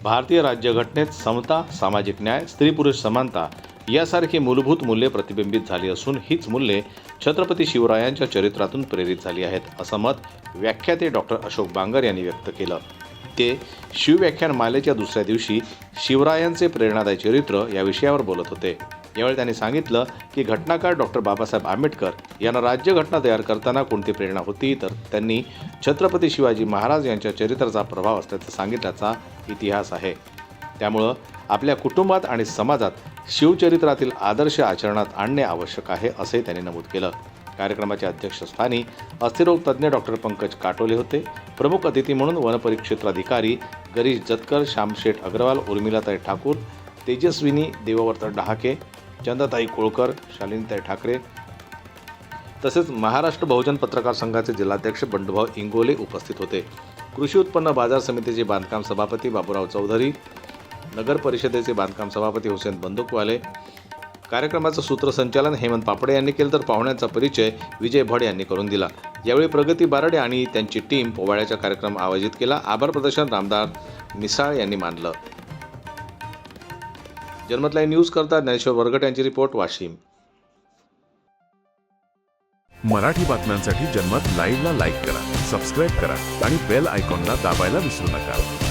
भारतीय राज्यघटनेत समता, सामाजिक न्याय, स्त्री-पुरुष समानता यासारखी मूलभूत मूल्ये प्रतिबिंबित झाली असून हीच मूल्ये छत्रपती शिवरायांच्या चरित्रातून प्रेरित झाली आहेत, असं मत व्याख्याते डॉक्टर अशोक बांगर यांनी व्यक्त केलं. ते शिवव्याख्यान मालेच्या दुसऱ्या दिवशी शिवरायांचे प्रेरणादायी चरित्र या विषयावर बोलत होते. यावेळी त्यांनी सांगितलं की घटनाकार डॉक्टर बाबासाहेब आंबेडकर यांना राज्यघटना तयार करताना कोणती प्रेरणा होती, तर त्यांनी छत्रपती शिवाजी महाराज यांच्या चरित्राचा प्रभाव असल्याचं सांगितल्याचा इतिहास आहे. त्यामुळं आपल्या कुटुंबात आणि समाजात शिवचरित्रातील आदर्श आचरणात आणणे आवश्यक आहे, असे त्यांनी नमूद केलं. कार्यक्रमाच्या अध्यक्षस्थानी अस्थिरोग तज्ज्ञ डॉक्टर पंकज काटोले होते. प्रमुख अतिथी म्हणून वनपरिक्षेत्राधिकारी गिरीश जतकर, श्यामशेठ अग्रवाल, उर्मिलाताई ठाकूर, तेजस्विनी देववर्त डहाके, चंदाताई कोळकर, शालिनीताई ठाकरे तसेच महाराष्ट्र बहुजन पत्रकार संघाचे जिल्हाध्यक्ष बंडूभाऊ इंगोले उपस्थित होते. कृषी उत्पन्न बाजार समितीचे बांधकाम सभापती बाबूराव चौधरी, नगर परिषदेचे बांधकाम सभापती हुसेन बंदूकवाले. कार्यक्रमाचं सूत्रसंचालन हेमंत पापडे यांनी केलं, तर पाहुण्यांचा परिचय विजय भड यांनी करून दिला. यावेळी प्रगती बारडे आणि त्यांची टीम पोवाड्याचा कार्यक्रम आयोजित केला. आभार प्रदर्शन रामदार मिसाळ यांनी मानलं. जनमत लाईव्ह न्यूज करता ज्ञानेश्वर वरगट यांची रिपोर्ट, वाशिम. मराठी बातम्यांसाठी जनमत लाईव्हला लाईक करा, सबस्क्राईब करा आणि बेल आयकॉनला दाबायला विसरू नका.